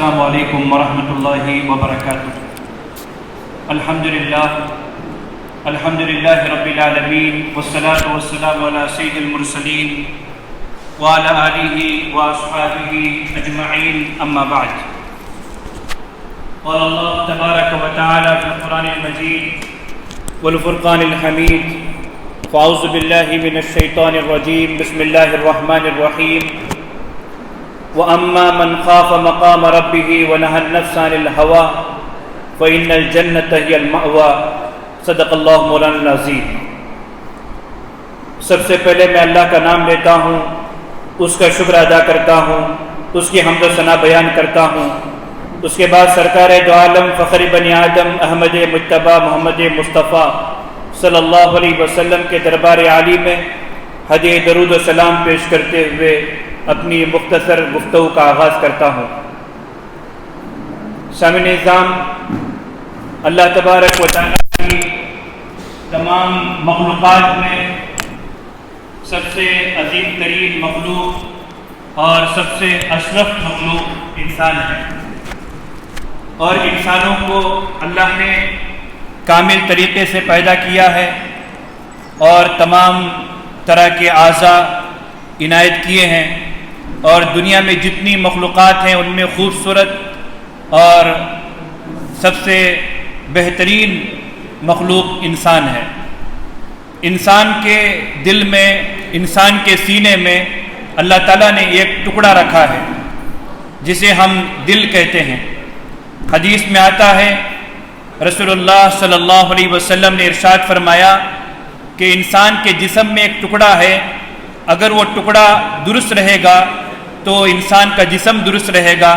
السلام علیکم ورحمۃ اللہ وبرکاتہ۔ الحمد للہ رب العالمین والصلاة والسلام علی سید المرسلین وعلی آلہ واصحابہ اجمعین، اما بعد۔ قال اللہ تبارک و تعالی فی القرآن المجید والفرقان الحمید، فاعوذ باللہ من الشیطان الرجیم، بسم اللہ الرحمن الرحیم۔ وَأَمَّا مَنْ خَافَ مَقَامَ رَبِّهِ وَنَهَى النَّفْسَ عَنِ الْهَوَىٰ فَإِنَّ الْجَنَّةَ هِيَ الْمَأْوَىٰ۔ صدق اللہ مولانا العظیم۔ سب سے پہلے میں اللہ کا نام لیتا ہوں، اس کا شکر ادا کرتا ہوں، اس کی حمد و ثنا بیان کرتا ہوں۔ اس کے بعد سرکار دو عالم فخر بنی آدم احمد مجتبیٰ محمد مصطفیٰ صلی اللہ علیہ وسلم کے دربار عالی میں ہدیہ درود و سلام پیش کرتے ہوئے اپنی مختصر گفتگو کا آغاز کرتا ہوں۔ سامعین نظام، اللہ تبارک و تعالیٰ کی تمام مخلوقات میں سب سے عظیم ترین مخلوق اور سب سے اشرف مخلوق انسان ہے، اور انسانوں کو اللہ نے کامل طریقے سے پیدا کیا ہے اور تمام طرح کے اعضاء عنایت کیے ہیں، اور دنیا میں جتنی مخلوقات ہیں ان میں خوبصورت اور سب سے بہترین مخلوق انسان ہے۔ انسان کے دل میں، انسان کے سینے میں اللہ تعالیٰ نے ایک ٹکڑا رکھا ہے جسے ہم دل کہتے ہیں۔ حدیث میں آتا ہے، رسول اللہ صلی اللہ علیہ وسلم نے ارشاد فرمایا کہ انسان کے جسم میں ایک ٹکڑا ہے، اگر وہ ٹکڑا درست رہے گا تو انسان کا جسم درست رہے گا،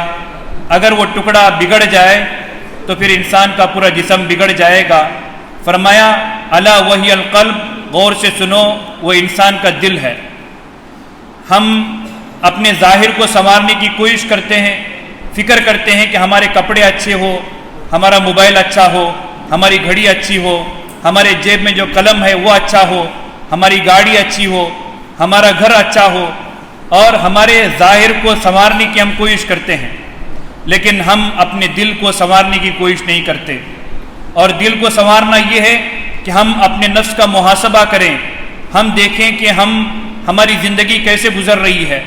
اگر وہ ٹکڑا بگڑ جائے تو پھر انسان کا پورا جسم بگڑ جائے گا۔ فرمایا الا وہی القلب، غور سے سنو، وہ انسان کا دل ہے۔ ہم اپنے ظاہر کو سنوارنے کی کوشش کرتے ہیں، فکر کرتے ہیں کہ ہمارے کپڑے اچھے ہو، ہمارا موبائل اچھا ہو، ہماری گھڑی اچھی ہو، ہمارے جیب میں جو قلم ہے وہ اچھا ہو، ہماری گاڑی اچھی ہو، ہمارا گھر اچھا ہو، اور ہمارے ظاہر کو سنوارنے کی ہم کوشش کرتے ہیں، لیکن ہم اپنے دل کو سنوارنے کی کوشش نہیں کرتے۔ اور دل کو سنوارنا یہ ہے کہ ہم اپنے نفس کا محاسبہ کریں، ہم دیکھیں کہ ہماری زندگی کیسے گزر رہی ہے،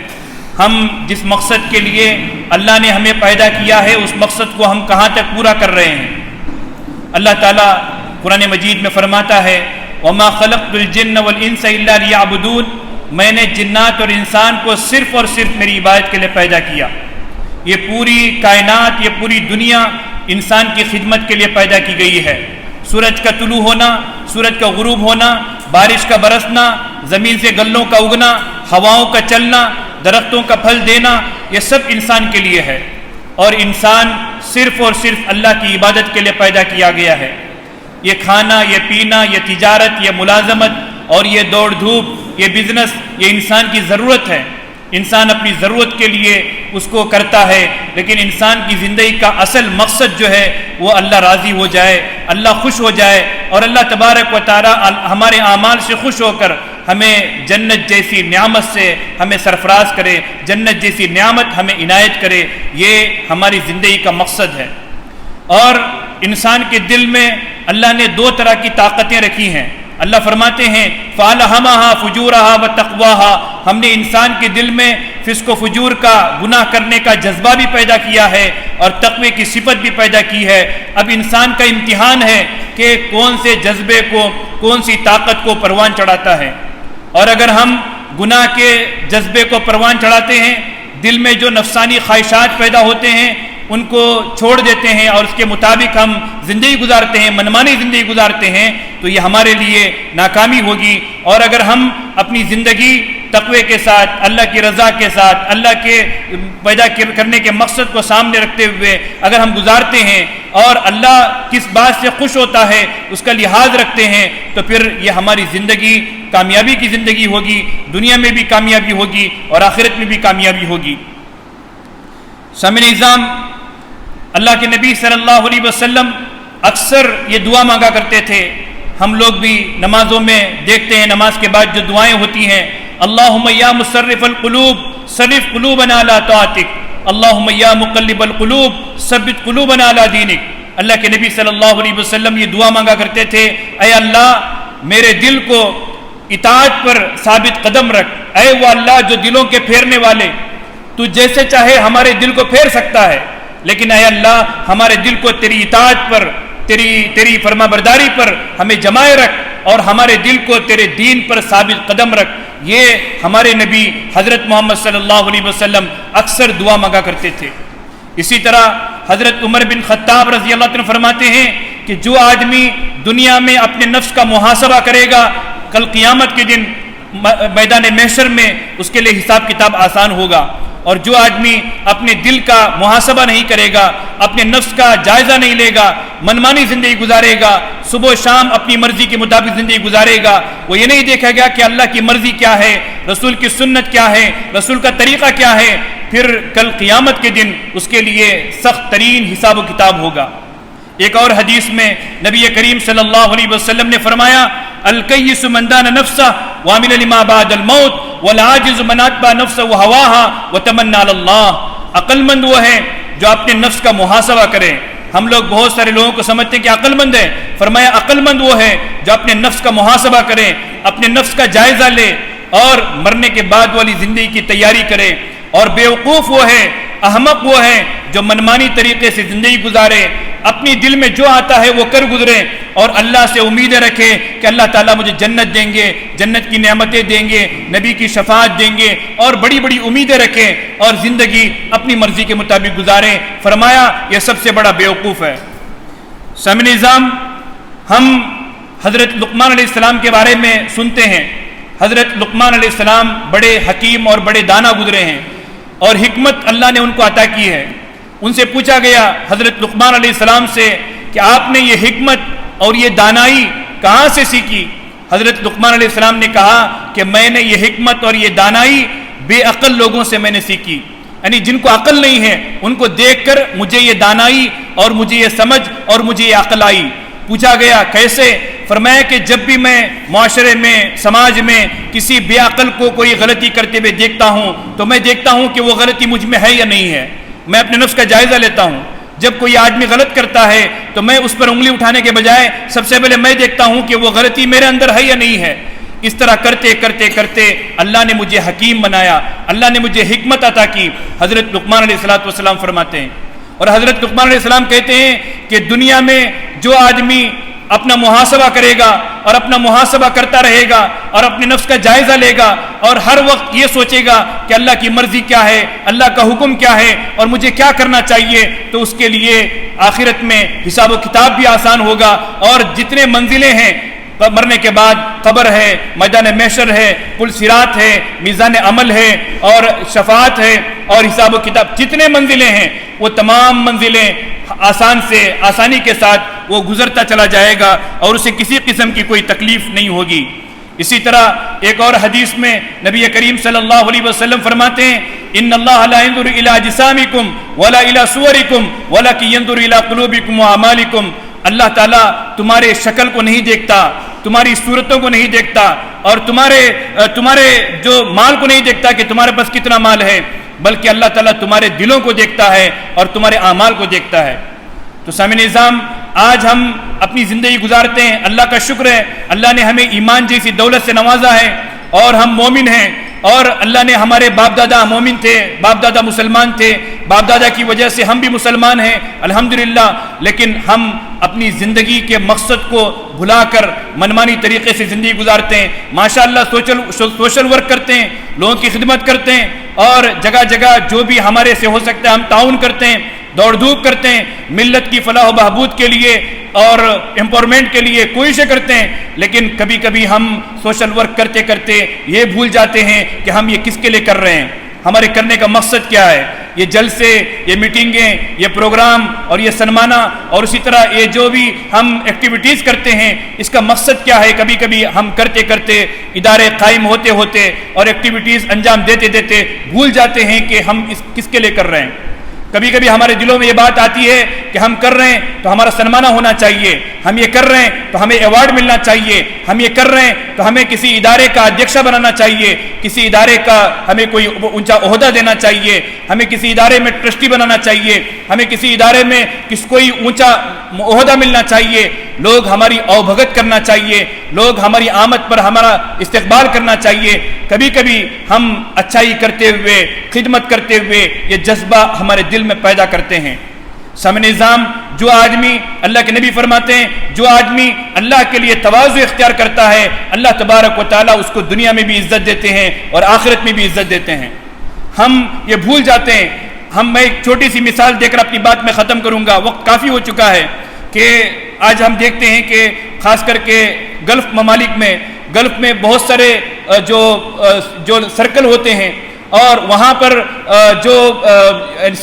ہم جس مقصد کے لیے اللہ نے ہمیں پیدا کیا ہے اس مقصد کو ہم کہاں تک پورا کر رہے ہیں۔ اللہ تعالیٰ قرآن مجید میں فرماتا ہے وَمَا خَلَقْتُ الْجِنَّ وَالْإِنسَ إِلَّا لِيَعْبُدُونَ، میں نے جنات اور انسان کو صرف اور صرف میری عبادت کے لیے پیدا کیا۔ یہ پوری کائنات، یہ پوری دنیا انسان کی خدمت کے لیے پیدا کی گئی ہے۔ سورج کا طلوع ہونا، سورج کا غروب ہونا، بارش کا برسنا، زمین سے گلوں کا اگنا، ہواؤں کا چلنا، درختوں کا پھل دینا، یہ سب انسان کے لیے ہے، اور انسان صرف اور صرف اللہ کی عبادت کے لیے پیدا کیا گیا ہے۔ یہ کھانا، یہ پینا، یہ تجارت، یہ ملازمت اور یہ دوڑ دھوپ، یہ بزنس، یہ انسان کی ضرورت ہے۔ انسان اپنی ضرورت کے لیے اس کو کرتا ہے، لیکن انسان کی زندگی کا اصل مقصد جو ہے وہ اللہ راضی ہو جائے، اللہ خوش ہو جائے، اور اللہ تبارک و تعالی ہمارے اعمال سے خوش ہو کر ہمیں جنت جیسی نعمت سے ہمیں سرفراز کرے، جنت جیسی نعمت ہمیں عنایت کرے، یہ ہماری زندگی کا مقصد ہے۔ اور انسان کے دل میں اللہ نے دو طرح کی طاقتیں رکھی ہیں۔ اللہ فرماتے ہیں فَأَلْهَمَهَا فُجُورَهَا وَتَقْوَاهَا، ہم نے انسان کے دل میں فسق و فجور کا، گناہ کرنے کا جذبہ بھی پیدا کیا ہے اور تقوی کی صفت بھی پیدا کی ہے۔ اب انسان کا امتحان ہے کہ کون سے جذبے کو، کون سی طاقت کو پروان چڑھاتا ہے، اور اگر ہم گناہ کے جذبے کو پروان چڑھاتے ہیں، دل میں جو نفسانی خواہشات پیدا ہوتے ہیں ان کو چھوڑ دیتے ہیں اور اس کے مطابق ہم زندگی گزارتے ہیں، منمانی زندگی گزارتے ہیں، تو یہ ہمارے لیے ناکامی ہوگی۔ اور اگر ہم اپنی زندگی تقوی کے ساتھ، اللہ کی رضا کے ساتھ، اللہ کے پیدا کرنے کے مقصد کو سامنے رکھتے ہوئے اگر ہم گزارتے ہیں اور اللہ کس بات سے خوش ہوتا ہے اس کا لحاظ رکھتے ہیں، تو پھر یہ ہماری زندگی کامیابی کی زندگی ہوگی، دنیا میں بھی کامیابی ہوگی اور آخرت میں بھی کامیابی ہوگی۔ سامعین نظام، اللہ کے نبی صلی اللہ علیہ وسلم اکثر یہ دعا مانگا کرتے تھے۔ ہم لوگ بھی نمازوں میں دیکھتے ہیں، نماز کے بعد جو دعائیں ہوتی ہیں، اللہم یا مصرف القلوب صرف قلوبنا علی طاعتک، اللہم یا مقلب القلوب ثبت قلوبنا علی دینک۔ اللہ کے نبی صلی اللہ علیہ وسلم یہ دعا مانگا کرتے تھے، اے اللہ میرے دل کو اطاعت پر ثابت قدم رکھ، اے وہ اللہ جو دلوں کے پھیرنے والے، تو جیسے چاہے ہمارے دل کو پھیر سکتا ہے، لیکن اے اللہ ہمارے دل کو تیری اطاعت پر، تیری فرما برداری پر ہمیں جمائے رکھ، اور ہمارے دل کو تیرے دین پر ثابت قدم رکھ۔ یہ ہمارے نبی حضرت محمد صلی اللہ علیہ وسلم اکثر دعا مانگا کرتے تھے۔ اسی طرح حضرت عمر بن خطاب رضی اللہ عنہ فرماتے ہیں کہ جو آدمی دنیا میں اپنے نفس کا محاسبہ کرے گا، کل قیامت کے دن میدان محشر میں اس کے لیے حساب کتاب آسان ہوگا، اور جو آدمی اپنے دل کا محاسبہ نہیں کرے گا، اپنے نفس کا جائزہ نہیں لے گا، منمانی زندگی گزارے گا، صبح و شام اپنی مرضی کے مطابق زندگی گزارے گا، وہ یہ نہیں دیکھے گا کہ اللہ کی مرضی کیا ہے، رسول کی سنت کیا ہے، رسول کا طریقہ کیا ہے، پھر کل قیامت کے دن اس کے لیے سخت ترین حساب و کتاب ہوگا۔ ایک اور حدیث میں نبی کریم صلی اللہ علیہ وسلم نے فرمایا، الکیس من دان نفسہ وعمل لما بعد الموت والعاجز من اتبع نفسہ وہواہا وتمنى علی اللہ۔ عقل مند وہ ہے جو اپنے نفس کا محاسبہ کرے۔ ہم لوگ بہت سارے لوگوں کو سمجھتے ہیں کہ عقل مند ہے، فرمایا عقل مند وہ ہے جو اپنے نفس کا محاسبہ کرے، اپنے نفس کا جائزہ لے اور مرنے کے بعد والی زندگی کی تیاری کرے، اور بیوقوف وہ ہے، احمق وہ ہے جو منمانی طریقے سے زندگی گزارے، اپنی دل میں جو آتا ہے وہ کر گزرے، اور اللہ سے امیدیں رکھے کہ اللہ تعالیٰ مجھے جنت دیں گے، جنت کی نعمتیں دیں گے، نبی کی شفاعت دیں گے، اور بڑی بڑی امیدیں رکھے اور زندگی اپنی مرضی کے مطابق گزارے۔ فرمایا یہ سب سے بڑا بیوقوف ہے۔ سامعین نظام، ہم حضرت لقمان علیہ السلام کے بارے میں سنتے ہیں۔ حضرت لقمان علیہ السلام بڑے حکیم اور بڑے دانا گزرے ہیں، اور حکمت اللہ نے ان کو عطا کی ہے۔ ان سے پوچھا گیا حضرت لقمان علیہ السلام سے کہ آپ نے یہ حکمت اور یہ دانائی کہاں سے سیکھی؟ حضرت لقمان علیہ السلام نے کہا کہ میں نے یہ حکمت اور یہ دانائی بے عقل لوگوں سے میں نے سیکھی، یعنی جن کو عقل نہیں ہے ان کو دیکھ کر مجھے یہ دانائی اور مجھے یہ سمجھ اور مجھے یہ عقل آئی۔ پوچھا گیا کیسے؟ فرمایا کہ جب بھی میں معاشرے میں، سماج میں کسی بے عقل کو کوئی غلطی کرتے ہوئے دیکھتا ہوں تو میں دیکھتا ہوں کہ وہ غلطی مجھ میں ہے یا نہیں ہے، میں اپنے نفس کا جائزہ لیتا ہوں۔ جب کوئی آدمی غلط کرتا ہے تو میں اس پر انگلی اٹھانے کے بجائے سب سے پہلے میں دیکھتا ہوں کہ وہ غلطی میرے اندر ہے یا نہیں ہے۔ اس طرح کرتے کرتے کرتے اللہ نے مجھے حکیم بنایا، اللہ نے مجھے حکمت عطا کی۔ حضرت لقمان علیہ السلام فرماتے ہیں، اور حضرت لقمان علیہ السلام کہتے ہیں کہ دنیا میں جو آدمی اپنا محاسبہ کرے گا اور اپنا محاسبہ کرتا رہے گا اور اپنے نفس کا جائزہ لے گا اور ہر وقت یہ سوچے گا کہ اللہ کی مرضی کیا ہے، اللہ کا حکم کیا ہے اور مجھے کیا کرنا چاہیے، تو اس کے لیے آخرت میں حساب و کتاب بھی آسان ہوگا، اور جتنے منزلیں ہیں مرنے کے بعد، قبر ہے، میدان محشر ہے، پل صراط ہے، میزان عمل ہے، اور شفاعت ہے، اور حساب و کتاب، جتنے منزلیں ہیں وہ تمام منزلیں آسانی کے ساتھ وہ گزرتا چلا جائے گا، اور اسے کسی قسم کی کوئی تکلیف نہیں ہوگی۔ اسی طرح ایک اور حدیث میں نبی کریم صلی اللہ علیہ وسلم فرماتے ہیں، ان اللہ لا ينظر الى اجسامکم ولا الى صورکم ولکن ينظر الى قلوبکم واعمالکم۔ اللہ تعالیٰ تمہارے شکل کو نہیں دیکھتا، تمہاری صورتوں کو نہیں دیکھتا، اور تمہارے جو مال کو نہیں دیکھتا کہ تمہارے پاس کتنا مال ہے، بلکہ اللہ تعالیٰ تمہارے دلوں کو دیکھتا ہے اور تمہارے اعمال کو دیکھتا ہے۔ تو سامعین نظام، آج ہم اپنی زندگی گزارتے ہیں، اللہ کا شکر ہے اللہ نے ہمیں ایمان جیسی دولت سے نوازا ہے اور ہم مومن ہیں، اور اللہ نے ہمارے باپ دادا مومن تھے، باپ دادا مسلمان تھے، باپ دادا کی وجہ سے ہم بھی مسلمان ہیں الحمدللہ، لیکن ہم اپنی زندگی کے مقصد کو بھلا کر منمانی طریقے سے زندگی گزارتے ہیں۔ ماشاءاللہ سوشل ورک کرتے ہیں، لوگوں کی خدمت کرتے ہیں، اور جگہ جگہ جو بھی ہمارے سے ہو سکتا ہے ہم تعاون کرتے ہیں، دوڑ دھوپ کرتے ہیں، ملت کی فلاح و بہبود کے لیے اور امپاورمنٹ کے لیے کوششیں کرتے ہیں، لیکن کبھی کبھی ہم سوشل ورک کرتے کرتے یہ بھول جاتے ہیں کہ ہم یہ کس کے لیے کر رہے ہیں، ہمارے کرنے کا مقصد کیا ہے۔ یہ جلسے، یہ میٹنگیں، یہ پروگرام اور یہ سنمانہ، اور اسی طرح یہ جو بھی ہم ایکٹیویٹیز کرتے ہیں، اس کا مقصد کیا ہے؟ کبھی کبھی ہم کرتے کرتے، ادارے قائم ہوتے ہوتے اور ایکٹیویٹیز انجام دیتے دیتے بھول جاتے ہیں کہ ہم کس کے لیے کر رہے ہیں۔ کبھی کبھی ہمارے دلوں میں یہ بات آتی ہے کہ ہم کر رہے ہیں تو ہمارا سنمانہ ہونا چاہیے، ہم یہ کر رہے ہیں تو ہمیں ایوارڈ ملنا چاہیے، ہم یہ کر رہے ہیں تو ہمیں کسی ادارے کا ادھیکشا بنانا چاہیے، کسی ادارے کا ہمیں کوئی اونچا عہدہ دینا چاہیے، ہمیں کسی ادارے میں ٹرسٹی بنانا چاہیے، ہمیں کسی ادارے میں کوئی اونچا عہدہ ملنا چاہیے، لوگ ہماری اوبھگت کرنا چاہیے، لوگ ہماری آمد پر ہمارا استقبال کرنا چاہیے۔ کبھی کبھی ہم اچھائی کرتے ہوئے، خدمت کرتے ہوئے یہ جذبہ ہمارے دل میں پیدا کرتے ہیں۔ سامع نظام، جو آدمی، اللہ کے نبی فرماتے ہیں، جو آدمی اللہ کے لیے تواضع اختیار کرتا ہے، اللہ تبارک و تعالیٰ اس کو دنیا میں بھی عزت دیتے ہیں اور آخرت میں بھی عزت دیتے ہیں۔ ہم یہ بھول جاتے ہیں، میں ایک چھوٹی سی مثال دے کر اپنی بات میں ختم کروں گا، وقت کافی ہو چکا ہے، کہ آج ہم دیکھتے ہیں کہ خاص کر کے گلف ممالک میں بہت سارے جو سرکل ہوتے ہیں اور وہاں پر جو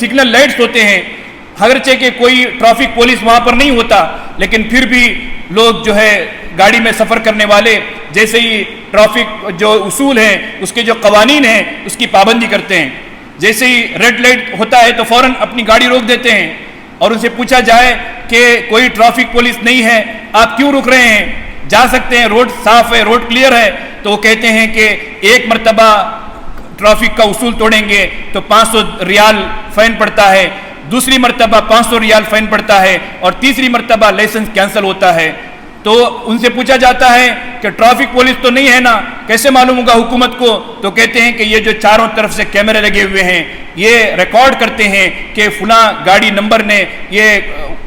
سگنل لائٹس ہوتے ہیں، اگرچہ کہ کوئی ٹریفک پولیس وہاں پر نہیں ہوتا، لیکن پھر بھی لوگ جو ہے گاڑی میں سفر کرنے والے جیسے ہی ٹریفک جو اصول ہیں، اس کے جو قوانین ہیں، اس کی پابندی کرتے ہیں۔ جیسے ہی ریڈ لائٹ ہوتا ہے تو فوراً اپنی گاڑی روک دیتے ہیں، اور ان سے پوچھا جائے کہ کوئی ٹریفک پولیس نہیں ہے، آپ کیوں رک رہے ہیں؟ جا سکتے ہیں، روڈ صاف ہے، روڈ کلیئر ہے۔ تو وہ کہتے ہیں کہ ایک مرتبہ ٹریفک کا اصول توڑیں گے تو 500 ریال فائن پڑتا ہے، دوسری مرتبہ 500 ریال فائن پڑتا ہے، اور تیسری مرتبہ لائسنس کینسل ہوتا ہے۔ تو ان سے پوچھا جاتا ہے کہ ٹریفک پولیس تو نہیں ہے نا، کیسے معلوم ہوگا حکومت کو؟ تو کہتے ہیں کہ یہ جو چاروں طرف سے کیمرے لگے ہوئے ہیں، یہ ریکارڈ کرتے ہیں کہ فلاں گاڑی نمبر نے یہ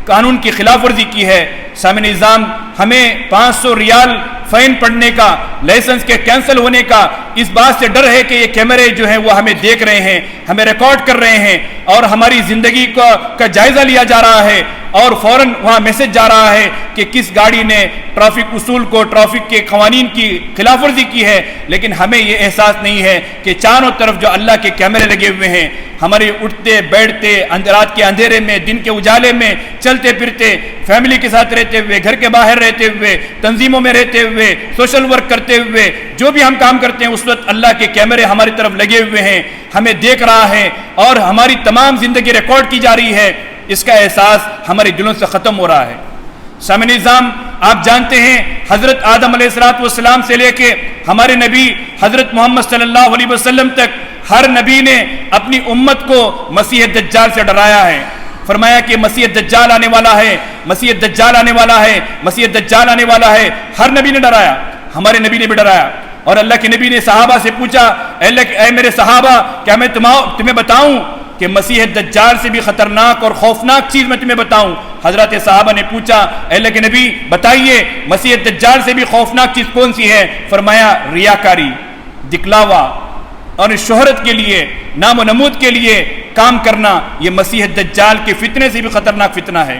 قانون کی خلاف ورزی کی ہے۔ سامع نظام، ہمیں 500 ریال فائن پڑنے کا، لائسنس کے کینسل ہونے کا اس بات سے ڈر ہے کہ یہ کیمرے جو ہیں وہ ہمیں دیکھ رہے ہیں، ہمیں ریکارڈ کر رہے ہیں، اور ہماری زندگی کا جائزہ لیا جا رہا ہے، اور فوراً وہاں میسج جا رہا ہے کہ کس گاڑی نے ٹریفک اصول کو، ٹریفک کے قوانین کی خلاف ورزی کی ہے۔ لیکن ہمیں یہ احساس نہیں ہے کہ چاروں طرف جو اللہ کے کیمرے لگے ہوئے ہیں، ہمارے اٹھتے بیٹھتے، رات کے اندھیرے میں، دن کے اجالے میں، چلتے پھرتے، فیملی کے ساتھ رہتے ہوئے، گھر کے باہر رہتے ہوئے، تنظیموں میں رہتے ہوئے، سوشل ورک کرتے ہوئے، جو بھی ہم کام کرتے ہیں اس وقت اللہ کے کیمرے ہماری طرف لگے ہوئے ہیں، ہمیں دیکھ رہا ہے، اور ہماری تمام زندگی ریکارڈ کی جا رہی ہے۔ اس کا احساس ہمارے دلوں سے ختم ہو رہا ہے۔ سامع نظام، آپ جانتے ہیں حضرت آدم علیہ السلام سے لے کے ہمارے نبی حضرت محمد صلی اللہ علیہ وسلم تک ہر نبی نے اپنی امت کو مسیح دجال سے ڈرایا ہے۔ فرمایا کہ مسیح دجال آنے والا ہے، مسیح دجال آنے والا ہے، مسیح دجال آنے والا ہے۔ ہر نبی نے ڈرایا، ہمارے نبی نے بھی ڈرایا۔ اور اللہ کے نبی نے صحابہ سے پوچھا، اے میرے صحابہ، کیا میں تمہیں بتاؤں کہ مسیح دجال سے بھی خطرناک اور خوفناک چیز میں تمہیں بتاؤں؟ حضرات صحابہ نے پوچھا، اے اللہ کے نبی بتائیے، مسیح دجال سے بھی خوفناک چیز کون سی ہے؟ فرمایا ریاکاری، دکھلاوا اور شہرت کے لیے، نام و نمود کے لیے کام کرنا، یہ مسیح دجال کے فتنے سے بھی خطرناک فتنہ ہے۔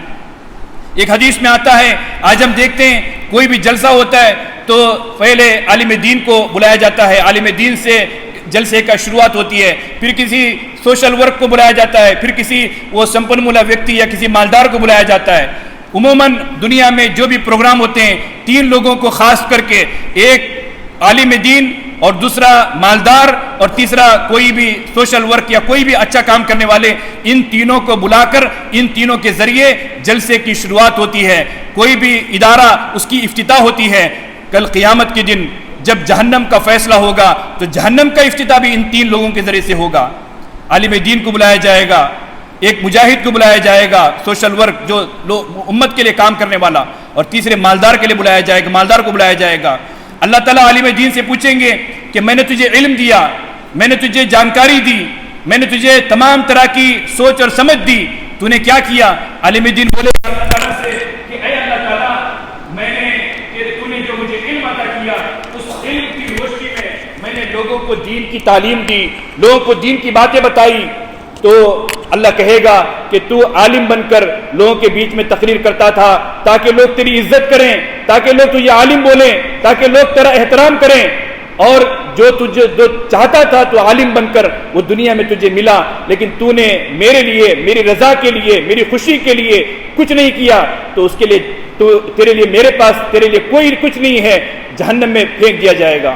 ایک حدیث میں آتا ہے، آج ہم دیکھتے ہیں کوئی بھی جلسہ ہوتا ہے تو پہلے عالم دین کو بلایا جاتا ہے، عالم دین سے جلسے کا شروعات ہوتی ہے، پھر کسی سوشل ورک کو بلایا جاتا ہے، پھر کسی وہ سمپن مولا ویکتی یا کسی مالدار کو بلایا جاتا ہے۔ عموماً دنیا میں جو بھی پروگرام ہوتے ہیں، 3 لوگوں کو خاص کر کے، ایک عالم دین اور دوسرا مالدار اور تیسرا کوئی بھی سوشل ورک یا کوئی بھی اچھا کام کرنے والے، ان تینوں کو بلا کر ان تینوں کے ذریعے جلسے کی شروعات ہوتی ہے۔ کوئی بھی ادارہ اس کی افتتاح ہوتی ہے۔ کل قیامت کے دن جب جہنم کا فیصلہ ہوگا تو جہنم کا افتتاح بھی ان 3 لوگوں کے ذریعے سے ہوگا۔ عالم دین کو بلایا جائے گا، ایک مجاہد کو بلایا جائے گا، سوشل ورک جو امت کے لیے کام کرنے والا، اور تیسرے مالدار کے لیے بلایا جائے گا، مالدار کو بلایا جائے گا۔ اللہ تعالیٰ عالم دین سے پوچھیں گے کہ میں نے تجھے علم دیا، میں نے تجھے جانکاری دی، میں نے تجھے تمام طرح کی سوچ اور سمجھ دی، تو نے کیا کیا؟ عالم دین بولے اللہ تعالیٰ سے کہ اے اللہ تعالیٰ، تو نے جو مجھے علم عطا کیا، اس علم کی روشنی میں نے لوگوں کو دین کی تعلیم دی، لوگوں کو دین کی باتیں بتائی۔ تو اللہ کہے گا کہ تو عالم بن کر لوگوں کے بیچ میں تقریر کرتا تھا تاکہ لوگ تیری عزت کریں، تاکہ لوگ تجھے عالم بولیں، تاکہ لوگ تیرا احترام کریں، اور جو چاہتا تھا تو عالم بن کر وہ دنیا میں تجھے ملا، لیکن تو نے میرے لیے، میری رضا کے لیے، میری خوشی کے لیے کچھ نہیں کیا، تو اس کے لیے تیرے لیے میرے پاس تیرے لیے کوئی کچھ نہیں ہے، جہنم میں پھینک دیا جائے گا۔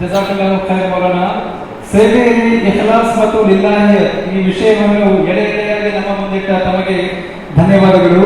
ಜಜಾಕಲ್ಲಾಹು ಖೈರ್ ಮೌಲಾನಾ. ಸೇವೆಯಲ್ಲಿ ಇಖ್ಲಾಸ್ ಮತ್ತು ಲಿಲ್ಲಾಹ್ ಈ ವಿಷಯವನ್ನು ಎಳೆಯಾಗಿ ನಮ್ಮ ಮುಂದಿಟ್ಟ ತಮಗೆ ಧನ್ಯವಾದಗಳು.